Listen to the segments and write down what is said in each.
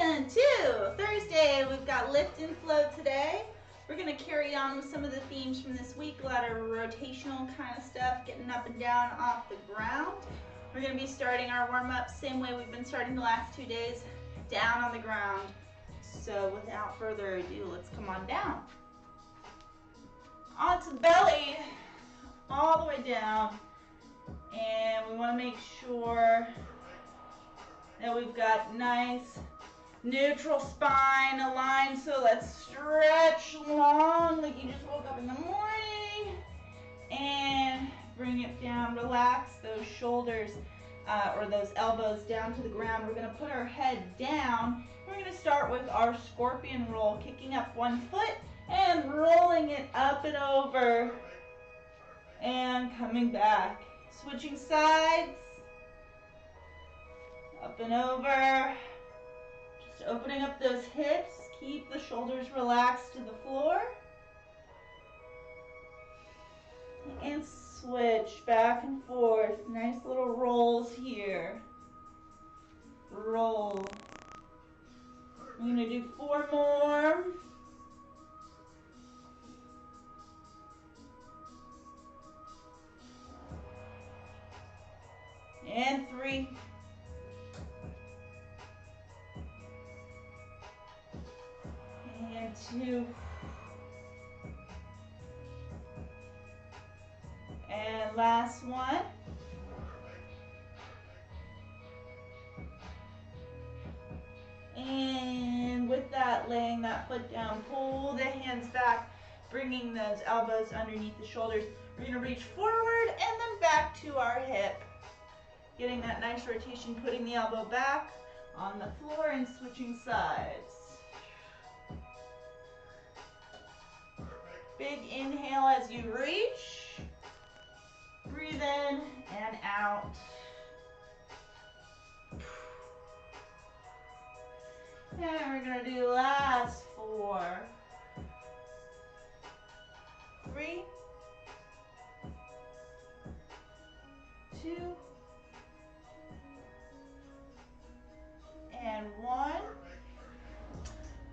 Welcome to Thursday. We've got lift and flow today. We're going to carry on with some of the themes from this week, a lot of rotational kind of stuff, getting up and down off the ground. We're going to be starting our warm-up same way we've been starting the last 2 days, down on the ground. So without further ado, let's come on down. Onto belly, all the way down. And we want to make sure that we've got nice neutral spine aligned. So let's stretch long like you just woke up in the morning and bring it down. Relax those shoulders or those elbows down to the ground. We're going to put our head down. We're going to start with our scorpion roll, kicking up one foot and rolling it up and over and coming back. Switching sides. Up and over, just opening up those hips, keep the shoulders relaxed to the floor, and switch back and forth, nice little rolls here, roll. I'm going to do 4 more. And 3. And 2. And last one. And with that, laying that foot down, pull the hands back, bringing those elbows underneath the shoulders. We're going to reach forward and then back to our hip. Getting that nice rotation, putting the elbow back on the floor and switching sides. Big inhale as you reach. Breathe in and out. And we're going to do last 4. 3. 2. And 1.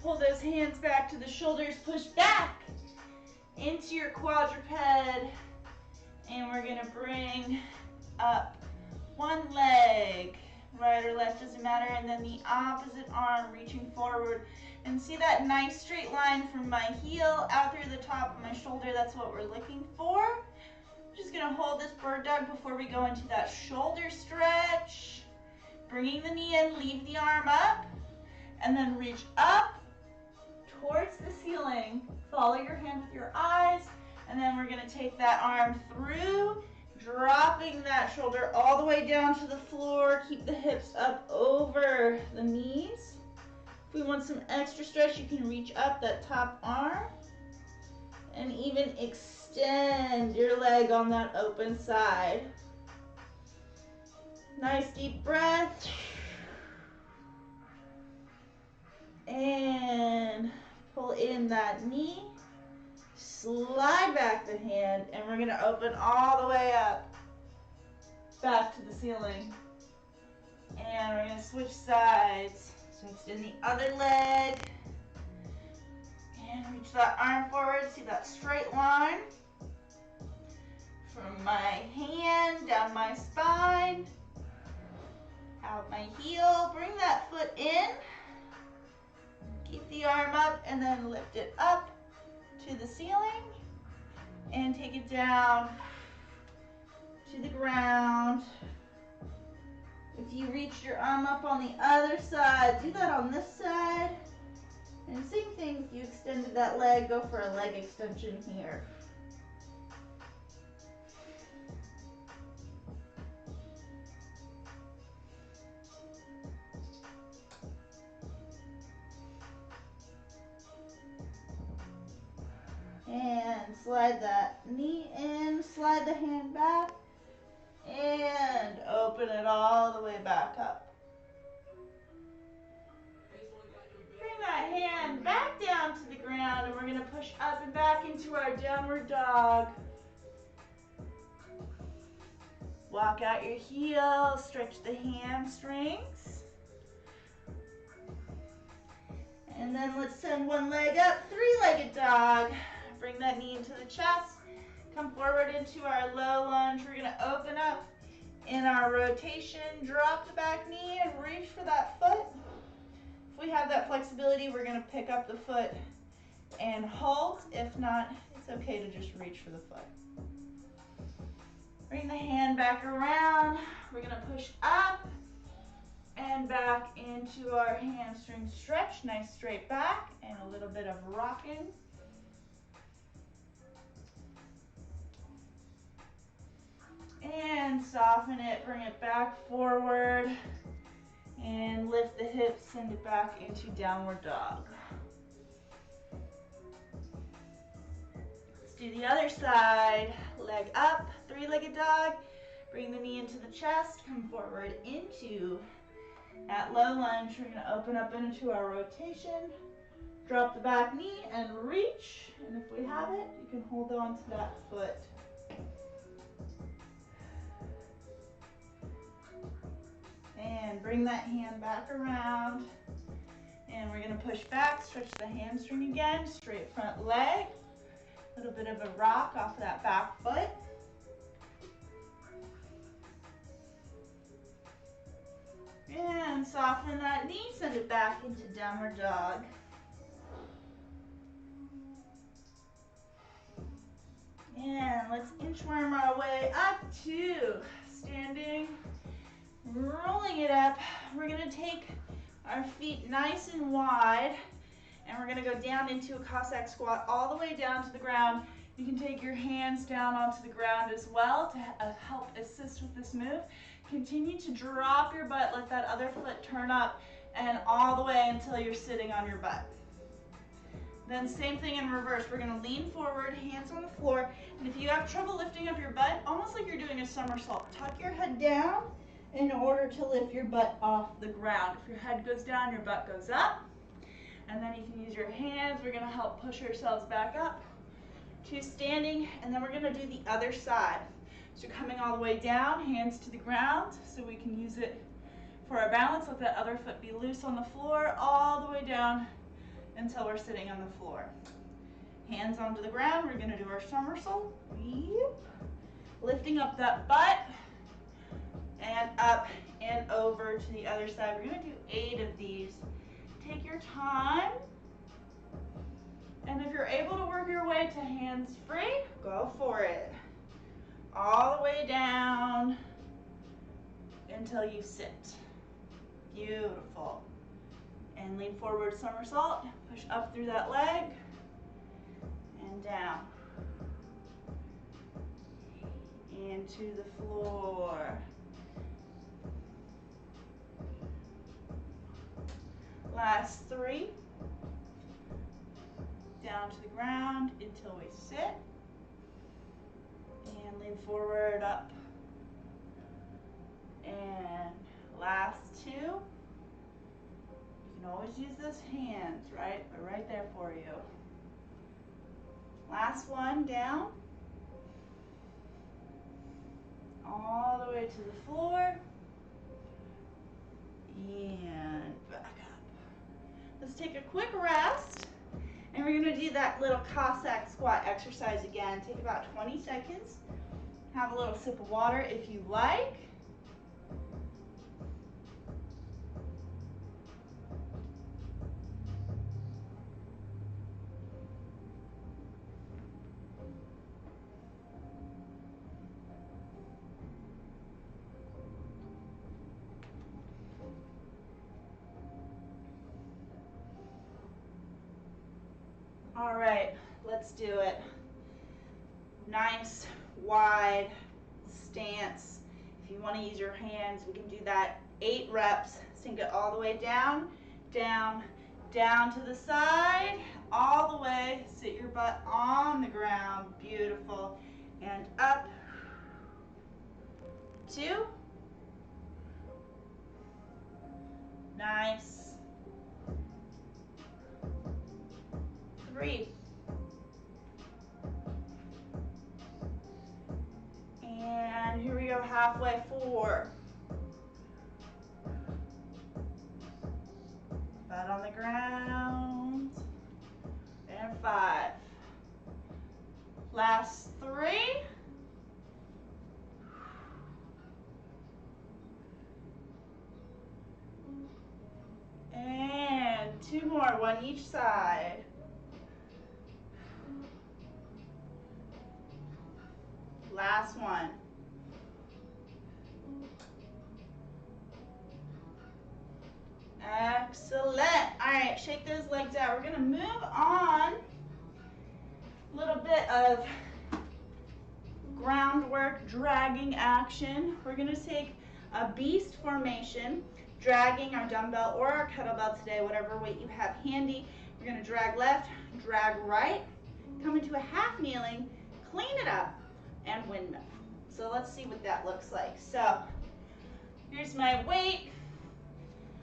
Pull those hands back to the shoulders, push back into your quadruped, and we're going to bring up one leg, right or left, doesn't matter, and then the opposite arm reaching forward. And see that nice straight line from my heel out through the top of my shoulder? That's what we're looking for. I'm just going to hold this bird dog before we go into that shoulder stretch. Bringing the knee in, leave the arm up, and then reach up towards the ceiling. Follow your hand with your eyes, and then we're going to take that arm through, dropping that shoulder all the way down to the floor. Keep the hips up over the knees. If we want some extra stretch, you can reach up that top arm and even extend your leg on that open side. Nice deep breath. And pull in that knee. Slide back the hand, and we're going to open all the way up back to the ceiling. And we're going to switch sides. So extend the other leg. And reach that arm forward. See that straight line from my hand down my spine. Out my heel, bring that foot in, keep the arm up, and then lift it up to the ceiling, and take it down to the ground. If you reached your arm up on the other side, do that on this side, and same thing, if you extended that leg, go for a leg extension here. And slide that knee in, slide the hand back, and open it all the way back up. Bring that hand back down to the ground, and we're going to push up and back into our downward dog. Walk out your heels, stretch the hamstrings. And then let's send one leg up, three-legged dog. Bring that knee into the chest. Come forward into our low lunge. We're gonna open up in our rotation, drop the back knee and reach for that foot. If we have that flexibility, we're gonna pick up the foot and hold. If not, it's okay to just reach for the foot. Bring the hand back around. We're gonna push up and back into our hamstring stretch. Nice straight back and a little bit of rocking. And soften it, bring it back forward, and lift the hips, send it back into downward dog. Let's do the other side. Leg up, three-legged dog. Bring the knee into the chest, come forward into that low lunge. We're gonna open up into our rotation. Drop the back knee and reach. And if we have it, you can hold on to that foot. And bring that hand back around. And we're gonna push back, stretch the hamstring again, straight front leg. A little bit of a rock off of that back foot. And soften that knee, send it back into downward dog. And let's inchworm our way up to standing. Rolling it up, we're gonna take our feet nice and wide, and we're gonna go down into a Cossack squat all the way down to the ground. You can take your hands down onto the ground as well to help assist with this move. Continue to drop your butt, let that other foot turn up, and all the way until you're sitting on your butt. Then same thing in reverse. We're gonna lean forward, hands on the floor, and if you have trouble lifting up your butt, almost like you're doing a somersault, tuck your head down in order to lift your butt off the ground. If your head goes down, your butt goes up. And then you can use your hands. We're gonna help push ourselves back up to standing, and then we're gonna do the other side. So coming all the way down, hands to the ground, so we can use it for our balance. Let that other foot be loose on the floor, all the way down until we're sitting on the floor. Hands onto the ground, we're gonna do our somersault. Lifting up that butt, and up and over to the other side. We're gonna do 8 of these. Take your time. And if you're able to work your way to hands free, go for it. All the way down until you sit. Beautiful. And lean forward somersault. Push up through that leg and down. Into the floor. Last 3. Down to the ground until we sit. And lean forward, up. And last 2. You can always use those hands, right? They're right there for you. Last 1, down. All the way to the floor. And back up. Let's take a quick rest, and we're gonna do that little Cossack squat exercise again. Take about 20 seconds. Have a little sip of water if you like. All right, let's do it. Nice, wide stance. If you want to use your hands, we can do that. 8 reps. Sink it all the way down, down, down to the side, all the way. Sit your butt on the ground. Beautiful. And up. 2. Nice. 3. And here we go, halfway. 4. Butt on the ground. 5. Last 3. And 2 more, 1 each side. Last one. Excellent. All right, shake those legs out. We're gonna move on. A little bit of groundwork, dragging action. We're gonna take a beast formation, dragging our dumbbell or our kettlebell today, whatever weight you have handy. We're gonna drag left, drag right, come into a half kneeling, clean it up, and windmill. So let's see what that looks like. So here's my weight.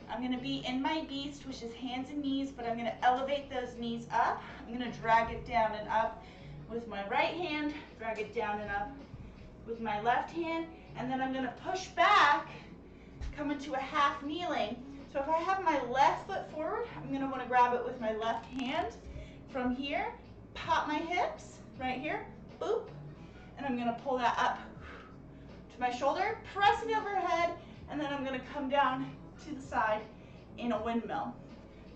I'm gonna be in my beast, which is hands and knees, but I'm gonna elevate those knees up. I'm gonna drag it down and up with my right hand, drag it down and up with my left hand, and then I'm gonna push back, come into a half kneeling. So if I have my left foot forward, I'm gonna wanna grab it with my left hand. From here, pop my hips, right here, boop, and I'm gonna pull that up to my shoulder, pressing overhead, and then I'm gonna come down to the side in a windmill.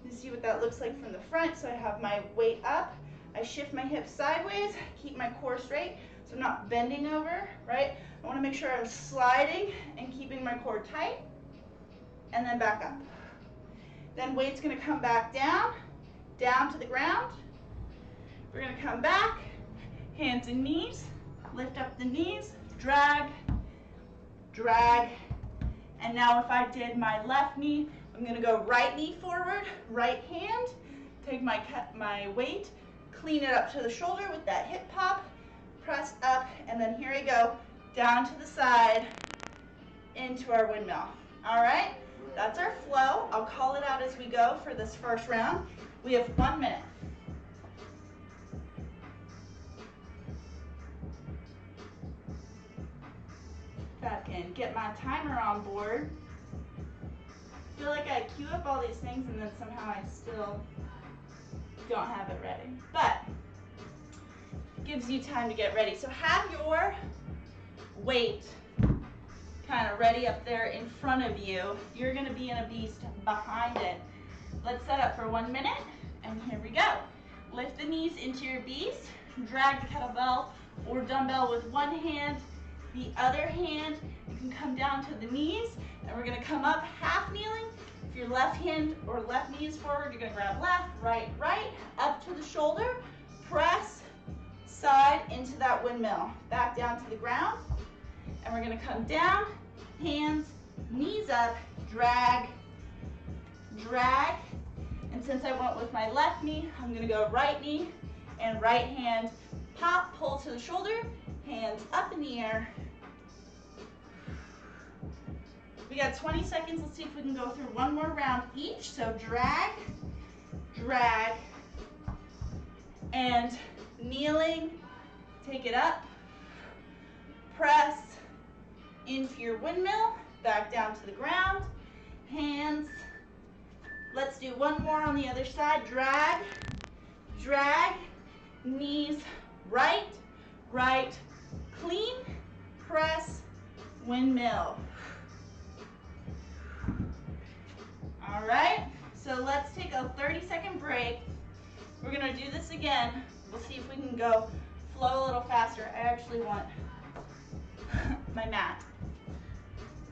You see what that looks like from the front. So I have my weight up, I shift my hips sideways, keep my core straight, so I'm not bending over, right? I wanna make sure I'm sliding and keeping my core tight, and then back up. Then weight's gonna come back down, down to the ground. We're gonna come back, hands and knees, lift up the knees, drag, drag, and now if I did my left knee, I'm gonna go right knee forward, right hand, take my weight, clean it up to the shoulder with that hip pop, press up, and then here we go, down to the side, into our windmill. All right, that's our flow. I'll call it out as we go for this first round. We have 1 minute. If I can get my timer on board. I feel like I queue up all these things and then somehow I still don't have it ready. But it gives you time to get ready. So have your weight kind of ready up there in front of you. You're gonna be in a beast behind it. Let's set up for 1 minute, and here we go. Lift the knees into your beast, drag the kettlebell or dumbbell with one hand, the other hand, you can come down to the knees, and we're gonna come up half kneeling. If your left hand or left knee is forward, you're gonna grab left, right, right, up to the shoulder, press, side into that windmill. Back down to the ground, and we're gonna come down, hands, knees up, drag, drag, and since I went with my left knee, I'm gonna go right knee and right hand, pop, pull to the shoulder, hands up in the air. We got 20 seconds. Let's see if we can go through one more round each. So drag, drag, and kneeling, take it up, press into your windmill, back down to the ground, hands. Let's do one more on the other side. Drag, drag, knees, right, right, clean, press, windmill. All right, so let's take a 30-second break. We're gonna do this again. We'll see if we can go flow a little faster. I actually want my mat.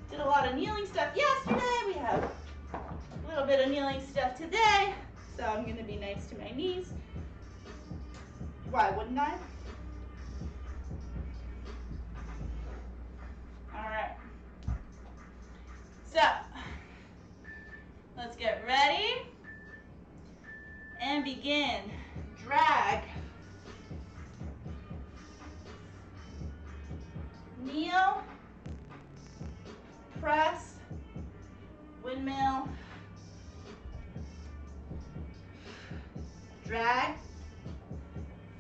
Did a lot of kneeling stuff yesterday. We have a little bit of kneeling stuff today. So I'm gonna be nice to my knees. Why wouldn't I? All right. So let's get ready and begin. Drag, kneel, press, windmill, drag,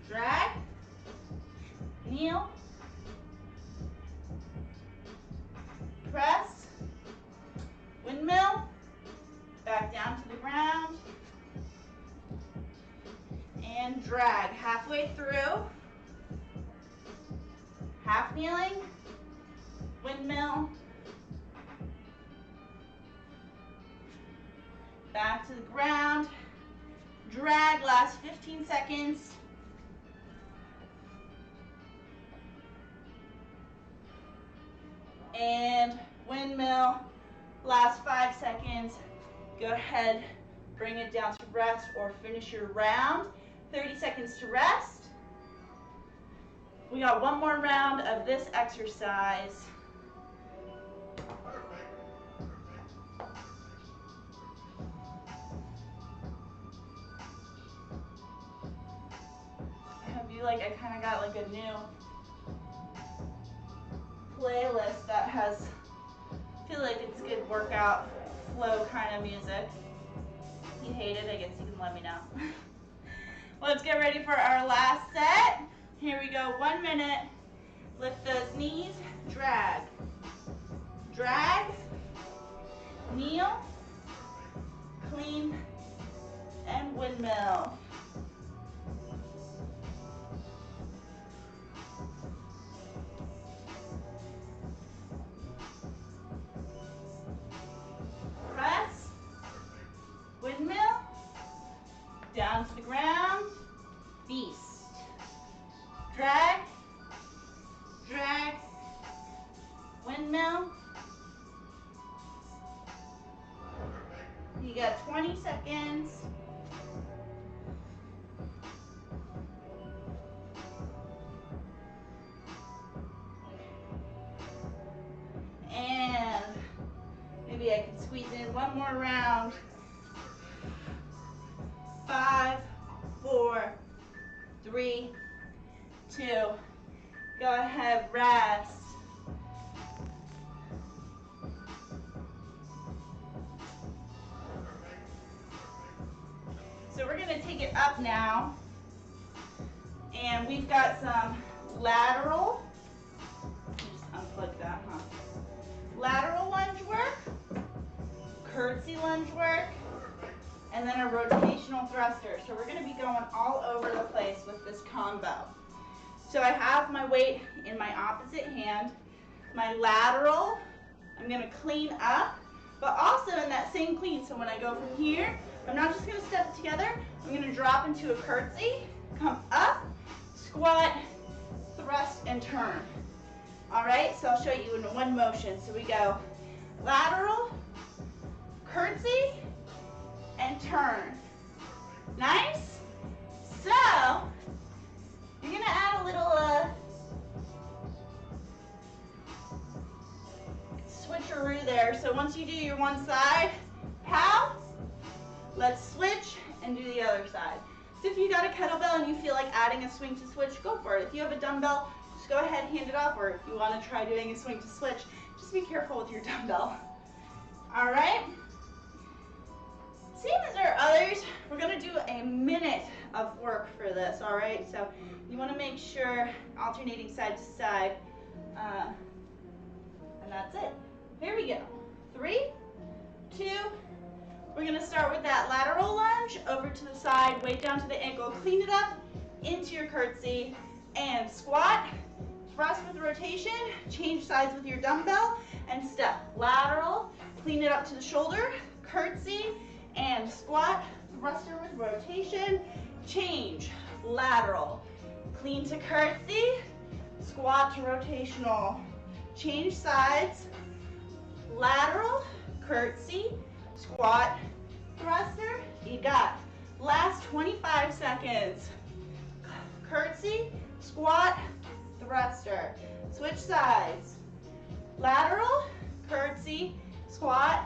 drag, kneel, press, windmill, back down to the ground, and drag. halfway through. Half kneeling, windmill. Back to the ground. Drag, last 15 seconds. And windmill, last 5 seconds. Go ahead, bring it down to rest or finish your round. 30 seconds to rest. We got one more round of this exercise. I kind of got like a new playlist that has, I feel like it's good workout flow kind of music. If you hate it, I guess you can let me know. Let's get ready for our last set. Here we go, 1 minute. Lift those knees, drag. Drag, kneel, clean, and windmill. Press, windmill, down to the ground, feast. Drag, drag, windmill. You got 20 seconds. And maybe I can squeeze in one more round. 5, 4, 3, 2. Go ahead, rest. So we're going to take it up now. And we've got some lateral. Just unplug that, huh? Lateral lunge work, curtsy lunge work, and then a rotational thruster. So we're going to be going all over the place with this combo. So I have my weight in my opposite hand. My lateral, I'm going to clean up, but also in that same clean. So when I go from here, I'm not just going to step it together. I'm going to drop into a curtsy, come up, squat, thrust, and turn. All right, so I'll show you in one motion. So we go lateral, curtsy, and turn. Nice? So, you're gonna add a little switcheroo there. So once you do your one side, pow, let's switch and do the other side. So if you got a kettlebell and you feel like adding a swing to switch, go for it. If you have a dumbbell, just go ahead, hand it off, or if you want to try doing a swing to switch, just be careful with your dumbbell. All right? Same as our others, we're going to do a minute of work for this, all right? So you want to make sure alternating side to side, and that's it. Here we go. 3, 2, we're going to start with that lateral lunge, over to the side, weight down to the ankle, clean it up into your curtsy, and squat, thrust with rotation, change sides with your dumbbell, and step. Lateral, clean it up to the shoulder, curtsy, and squat, thruster with rotation, change, lateral, clean to curtsy, squat to rotational, change sides, lateral, curtsy, squat, thruster, you got. Last 25 seconds. Curtsy, squat, thruster. Switch sides. Lateral, curtsy, squat,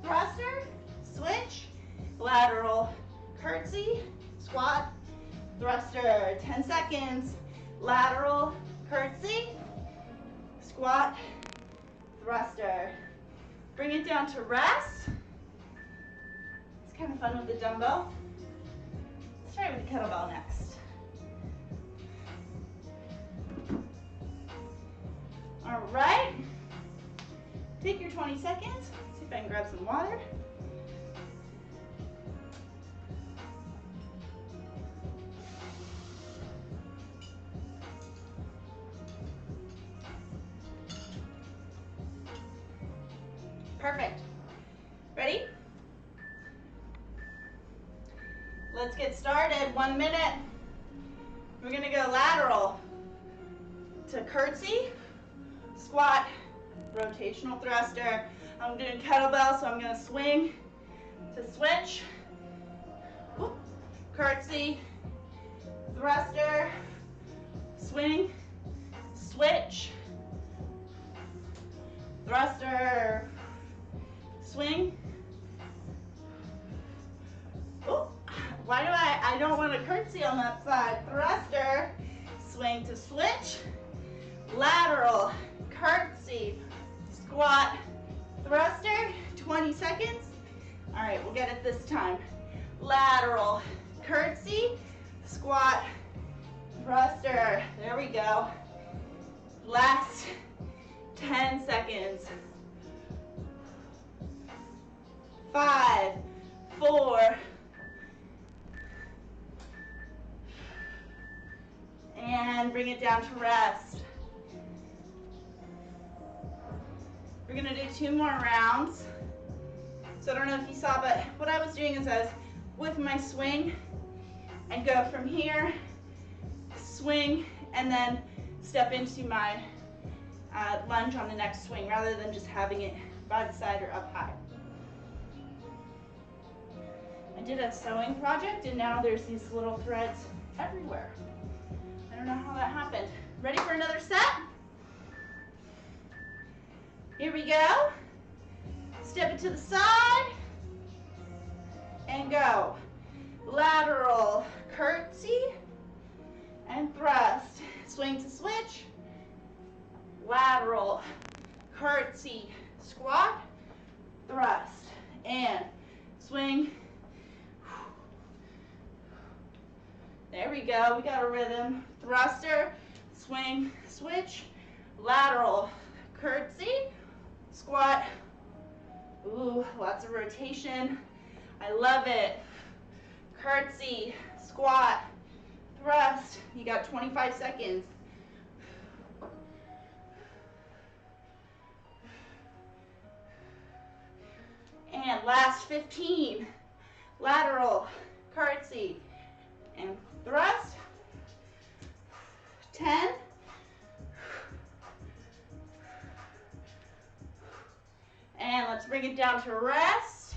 thruster, switch, lateral, curtsy, squat, thruster. 10 seconds. Lateral, curtsy, squat, thruster. Bring it down to rest. It's kind of fun with the dumbbell. Let's try it with the kettlebell next. All right. Take your 20 seconds. See if I can grab some water. Perfect. Ready? Let's get started. 1 minute. We're gonna go lateral to curtsy, squat, rotational thruster. I'm doing kettlebell, so I'm gonna swing to switch, whoop, curtsy, thruster, swing, switch, thruster, swing. Ooh, why do I don't want to curtsy on that side. Thruster, swing to switch, lateral, curtsy, squat, thruster, 20 seconds. All right, we'll get it this time. Lateral, curtsy, squat, thruster. There we go. Last 10 seconds. 5, 4, and bring it down to rest. We're gonna do 2 more rounds. So I don't know if you saw, but what I was doing is I was with my swing and go from here, swing, and then step into my lunge on the next swing rather than just having it by the side or up high. I did a sewing project and now there's these little threads everywhere. I don't know how that happened. Ready for another set? Here we go. Step it to the side and go. Lateral, curtsy, and thrust. Swing to switch. Lateral, curtsy, squat, thrust, and swing. There we go, we got a rhythm. Thruster, swing, switch, lateral, curtsy, squat. Ooh, lots of rotation. I love it. Curtsy, squat, thrust. You got 25 seconds. And last 15. Lateral, curtsy, and thrust. 10. And let's bring it down to rest.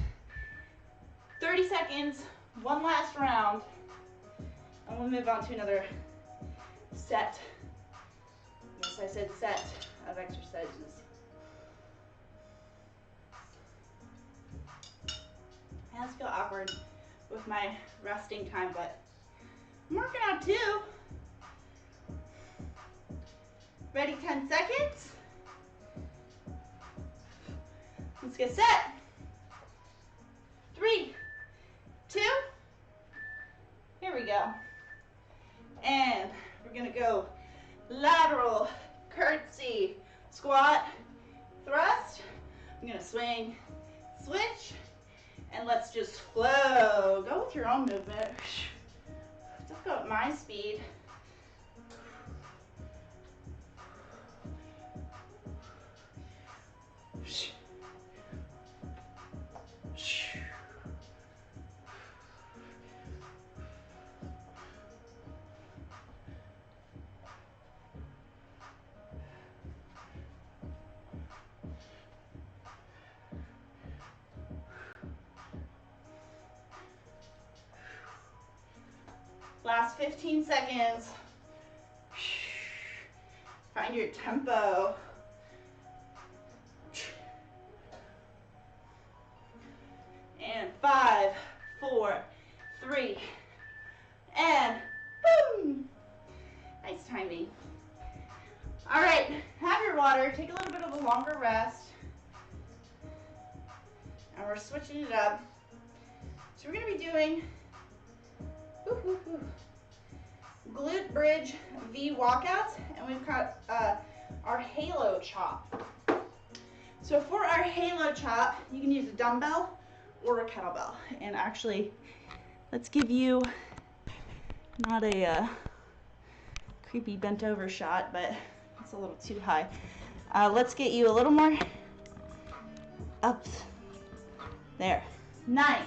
30 seconds, one last round. And we'll move on to another set. Yes, I said set of exercises. It has to feel awkward with my resting time, but I'm working out too. Ready, 10 seconds. Let's get set. 3, 2, here we go. And we're gonna go lateral, curtsy, squat, thrust. I'm gonna swing, switch, and let's just flow. Go with your own movement. Don't go at my speed. Last 15 seconds. Find your tempo. And 5, 4, 3, and boom. Nice timing. All right, have your water. Take a little bit of a longer rest. And we're switching it up. So we're gonna be doing glute bridge V walkouts, and we've got our halo chop. So for our halo chop, you can use a dumbbell or a kettlebell. And actually, let's give you not a creepy bent over shot, but it's a little too high. Let's get you a little more up. There. Nice.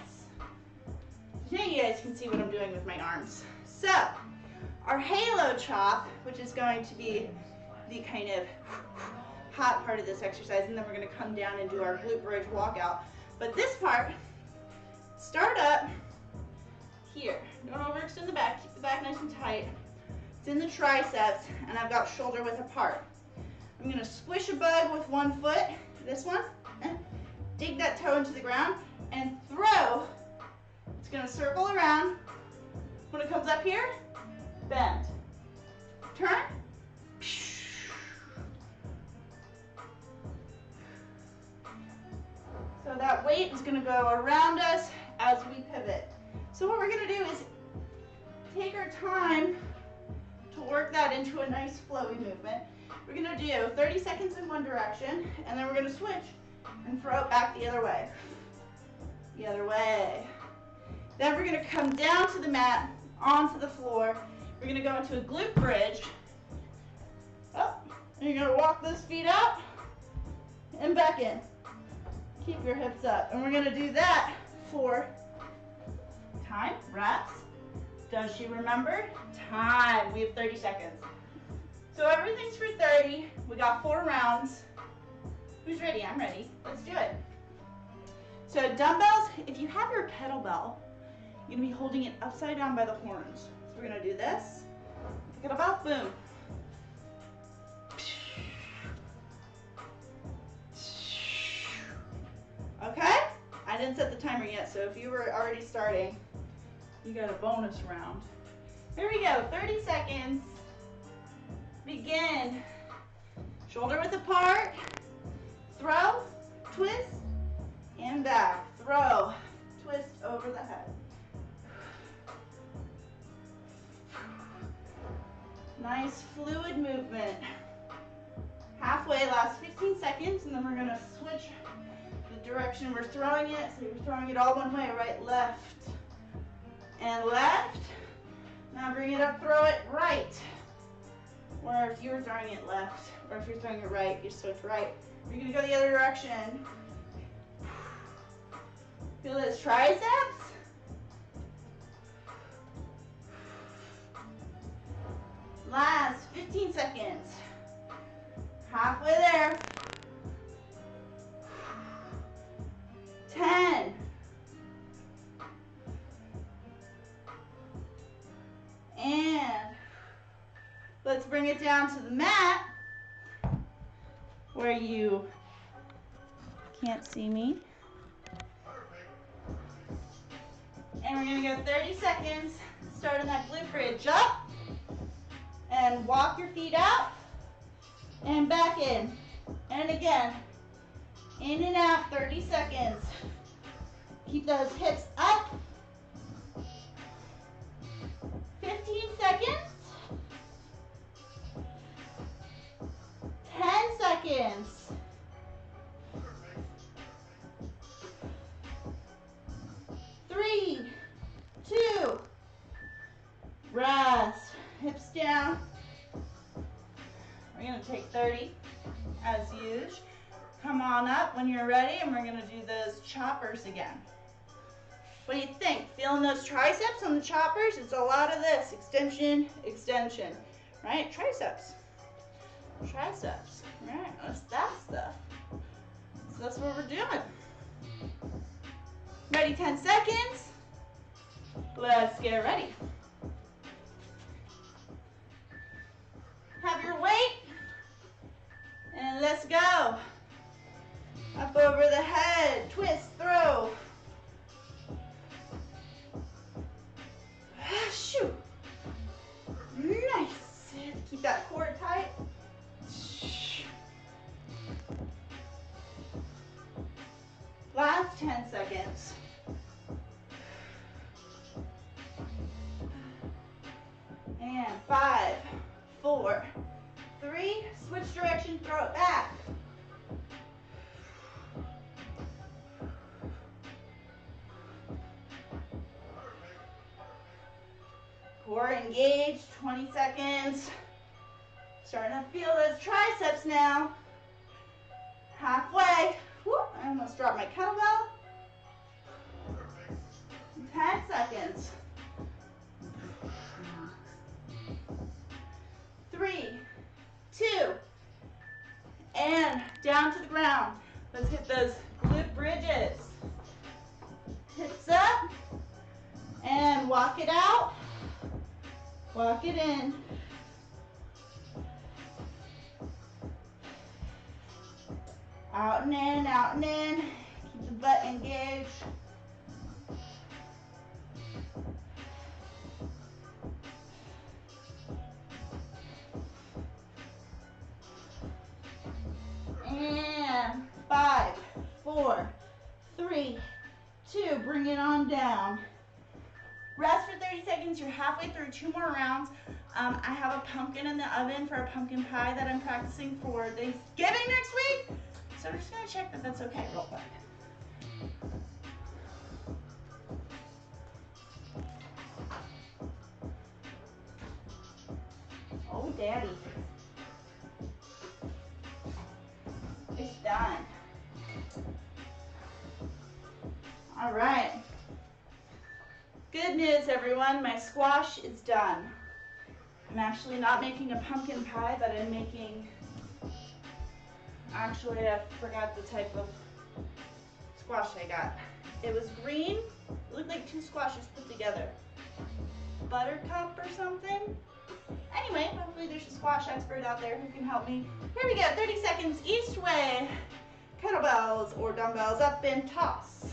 Now you guys can see what I'm doing with my arms. So, our halo chop, which is going to be the kind of hot part of this exercise, and then we're going to come down and do our glute bridge walkout. But this part, start up here. Don't overextend the back. Keep the back nice and tight. It's in the triceps, and I've got shoulder width apart. I'm going to squish a bug with one foot, this one, dig that toe into the ground, and throw. It's going to circle around. When it comes up here, bend. Turn. So that weight is going to go around us as we pivot. So what we're going to do is take our time to work that into a nice flowy movement. We're going to do 30 seconds in one direction, and then we're going to switch and throw it back the other way. The other way. Then we're going to come down to the mat, onto the floor. We're going to go into a glute bridge. Oh, and you're going to walk those feet out and back in. Keep your hips up. And we're going to do that for time, reps. Does she remember? Time. We have 30 seconds. So everything's for 30. We got 4 rounds. Who's ready? I'm ready. Let's do it. So dumbbells, if you have your kettlebell, you're going to be holding it upside down by the horns. So we're going to do this. Kettlebell, boom. Okay? I didn't set the timer yet, so if you were already starting, you got a bonus round. Here we go, 30 seconds. Begin. Shoulder width apart. Throw, twist, and back. Throw, twist over the head. Nice fluid movement. Halfway, last 15 seconds, and then we're going to switch the direction we're throwing it. So you're throwing it all one way, right, left, and left. Now bring it up, throw it right. Or if you were throwing it left, or if you're throwing it right, you switch right. You're going to go the other direction. Feel those triceps? Last 15 seconds. Halfway there. 10. And let's bring it down to the mat where you can't see me. And we're going to go 30 seconds, starting that glute bridge up. And walk your feet out and back in. And again, in and out, 30 seconds. Keep those hips up. 15 seconds. 10 seconds. 3, 2, rest. Hips down. We're going to take 30 as usual. Come on up when you're ready, and we're going to do those choppers again. What do you think? Feeling those triceps on the choppers? It's a lot of this. Extension, extension. Right? Triceps. Triceps. Right? That's that stuff. So that's what we're doing. Ready? 10 seconds. Let's get ready. Have your weight, and let's go. Up over the head, twist, throw. Shoo. Nice. Keep that core tight. Last 10 seconds. And 5, 4, 3, switch direction, throw it back. Core engaged, 20 seconds. Starting to feel those triceps now. Halfway. Whoop, I almost dropped drop my kettlebell. 10 seconds. 3, 2, and down to the ground. Let's hit those glute bridges. Hips up, and walk it out. Walk it in. Out and in, out and in. Keep the butt engaged. And 5, 4, 3, 2, bring it on down. Rest for 30 seconds. You're halfway through, 2 more rounds. I have a pumpkin in the oven for a pumpkin pie that I'm practicing for Thanksgiving next week. So we're just gonna check that that's okay real quick. Oh, daddy. It's done. All right. Good news, everyone. My squash is done. I'm actually not making a pumpkin pie, but I'm making, actually, I forgot the type of squash I got. It was green. It looked like 2 squashes put together. Buttercup or something. Anyway, hopefully there's a squash expert out there who can help me. Here we go, 30 seconds each way. Kettlebells or dumbbells up and toss.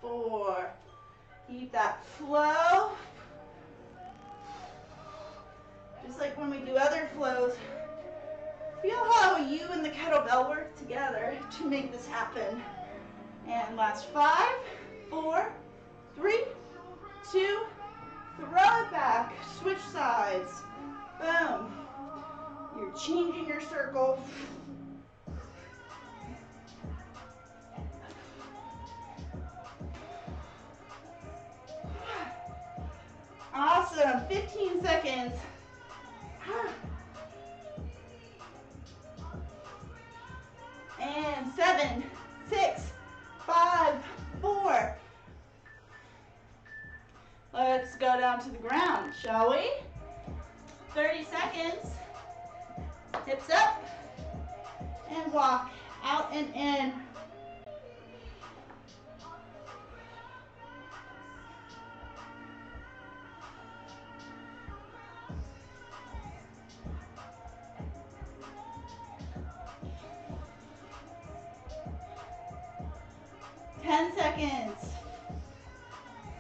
4. Keep that flow. Just like when we do other flows, feel how you and the kettlebell work together to make this happen. And last 5, 4, 3, 2, throw it back, switch sides. Boom. You're changing your circle. Awesome, 15 seconds. And 7, 6, 5, 4. Let's go down to the ground, shall we? 30 seconds. Hips up. And walk out and in. Seconds.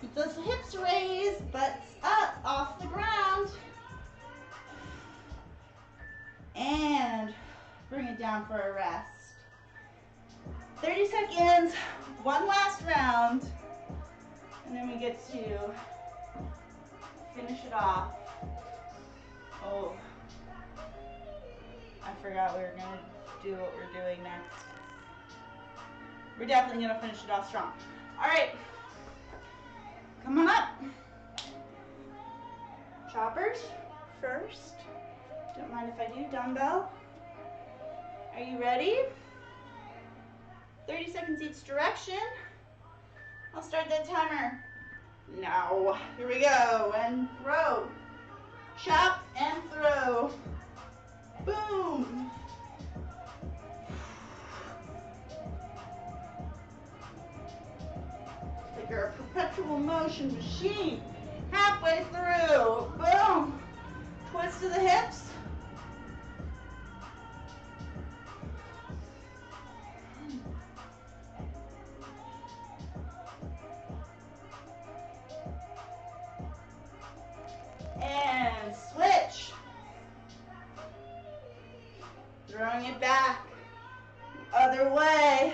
Keep those hips raised, butts up off the ground. And bring it down for a rest. 30 seconds, one last round, and then we get to finish it off. Oh, I forgot we were going to do what we're doing next. We're definitely going to finish it off strong. All right, come on up. Choppers first. Don't mind if I do. Dumbbell. Are you ready? 30 seconds each direction. I'll start that timer now. Here we go. And throw. Chop and throw. Boom. Like you're a perpetual motion machine. Halfway through. Boom. Twist to the hips. And switch. Throwing it back the other way.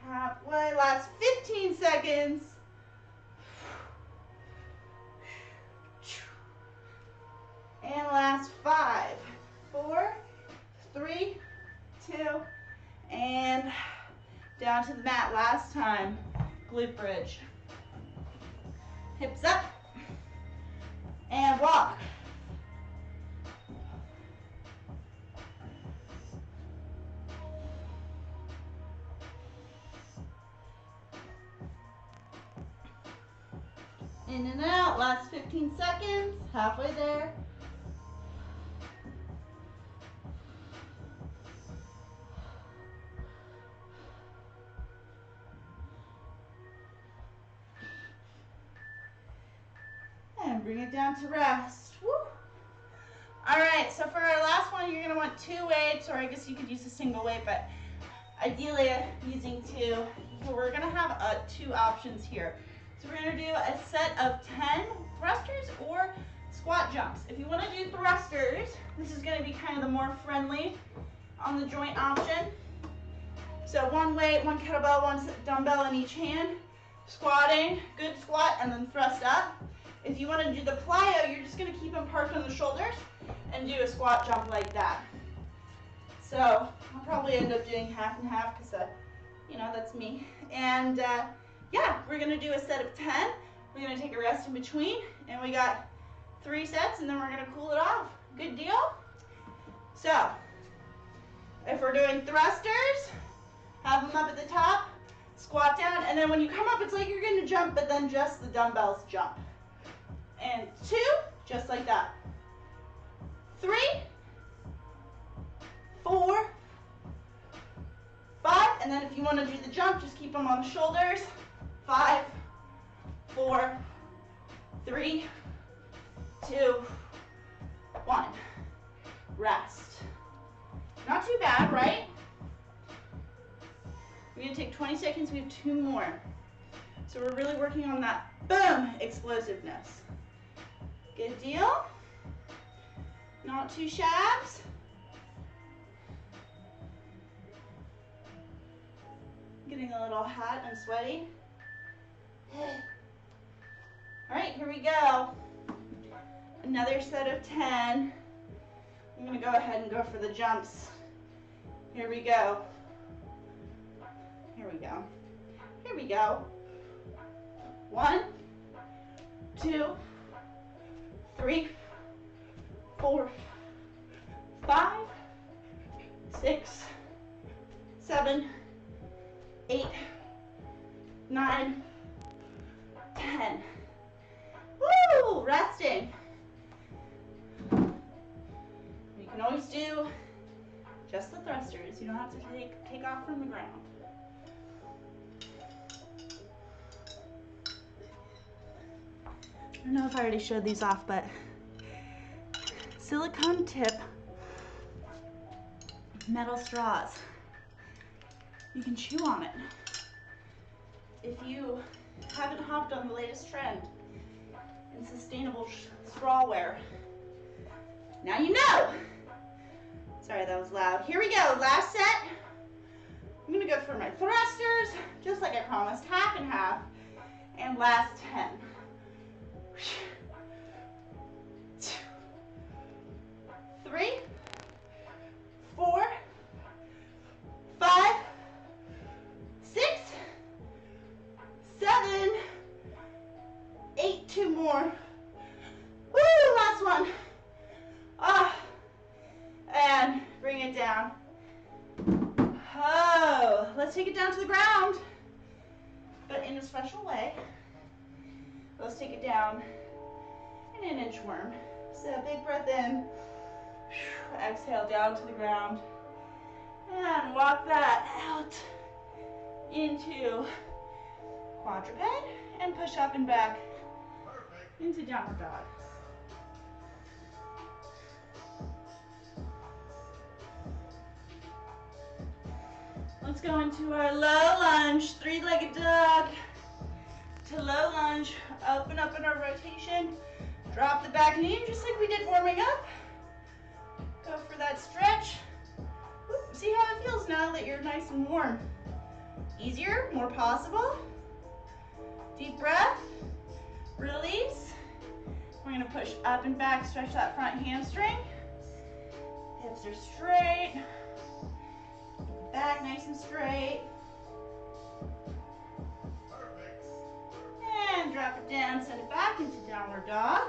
Halfway, last 15 seconds. And last 5, 4, 3, 2, and down to the mat last time. Glute bridge. Hips up. And walk. In and out, last 15 seconds, halfway there. And bring it down to rest. Woo. All right, so for our last one, you're gonna want 2 weights, or I guess you could use a single weight, but ideally using 2. So we're gonna have 2 options here. So we're gonna do a set of 10 thrusters or squat jumps. If you wanna do thrusters, this is gonna be kind of the more friendly on the joint option. So 1 weight, 1 kettlebell, 1 dumbbell in each hand, squatting, good squat, and then thrust up. If you wanna do the plyo, you're just gonna keep them parked on the shoulders and do a squat jump like that. So I'll probably end up doing half and half because, you know, that's me. And yeah, we're gonna do a set of 10. We're gonna take a rest in between, and we got 3 sets, and then we're gonna cool it off. Good deal? So, if we're doing thrusters, have them up at the top, squat down, and then when you come up, it's like you're gonna jump, but then just the dumbbells jump. And 2, just like that. 3, 4, 5, and then if you wanna do the jump, just keep them on the shoulders. 5, 4, 3, 2, 1. Rest. Not too bad, right? We're gonna take 20 seconds, we have 2 more. So we're really working on that, boom, explosiveness. Good deal? Not too shabs. Getting a little hot and sweaty. All right, here we go. Another set of 10. I'm gonna go ahead and go for the jumps. Here we go. Here we go. Here we go. 1, 2, 3, 4, 5, 6, 7, 8, 9, 10. Woo! Resting. You can always do just the thrusters. You don't have to take off from the ground. I don't know if I already showed these off, but silicone tip metal straws. You can chew on it. If you haven't hopped on the latest trend in sustainable strawware, now you know. Sorry, that was loud. Here we go, last set. I'm gonna go for my thrusters, just like I promised, half and half, and last 10. 2, 3, 4, 5, 6, 7, 8, 2 more. Woo, last one. Ah, and bring it down. Oh, let's take it down to the ground, but in a special way. Let's take it down in an inchworm. So big breath in, exhale down to the ground, and walk that out into quadruped, and push up and back into downward dog. Let's go into our low lunge, 3-legged dog. To low lunge, open up in our rotation, drop the back knee just like we did warming up. Go for that stretch. Whoop, see how it feels now that you're nice and warm. Easier, more possible. Deep breath, release. We're gonna push up and back, stretch that front hamstring. Hips are straight. Back nice and straight. And drop it down, send it back into downward dog.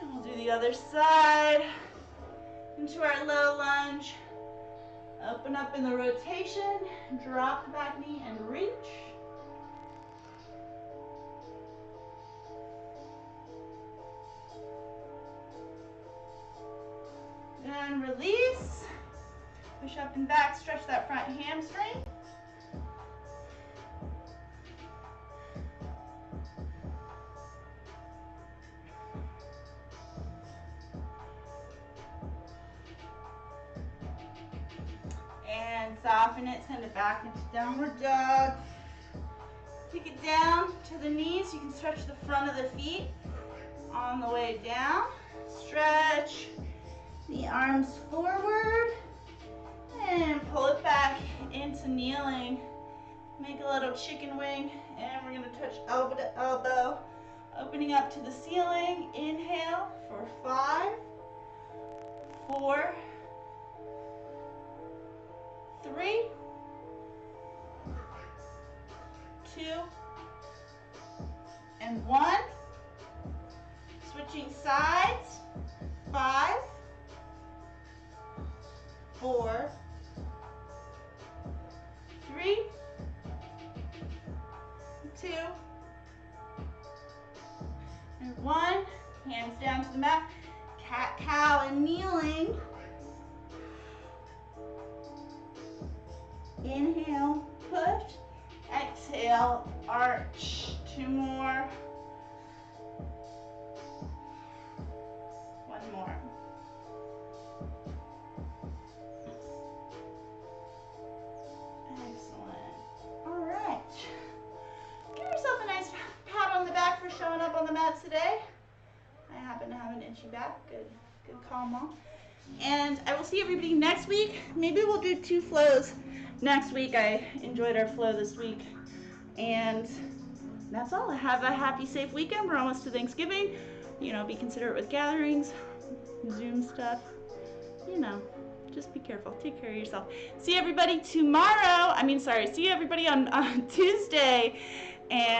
And we'll do the other side. Into our low lunge. Open up in the rotation. Drop the back knee and reach. And release. Push up and back. Stretch that front hamstring. And soften it, send it back into downward dog. Take it down to the knees. You can stretch the front of the feet on the way down. Stretch the arms forward and pull it back into kneeling. Make a little chicken wing, and we're gonna touch elbow to elbow, opening up to the ceiling. Inhale for 5, 4, 3, 2, and 1. Switching sides. 5, 4, 3, 2, and 1. Hands down to the mat. Cat-cow and kneeling. Inhale, push. Exhale, arch. 2 more. 1 more. Excellent. All right. Give yourself a nice pat on the back for showing up on the mats today. I happen to have an itchy back. Good call, Mom. And I will see everybody next week. Maybe we'll do 2 flows next week. I enjoyed our flow this week. And that's all. Have a happy, safe weekend. We're almost to Thanksgiving. You know, be considerate with gatherings, Zoom stuff. You know, just be careful. Take care of yourself. See everybody tomorrow. See you everybody on Tuesday. And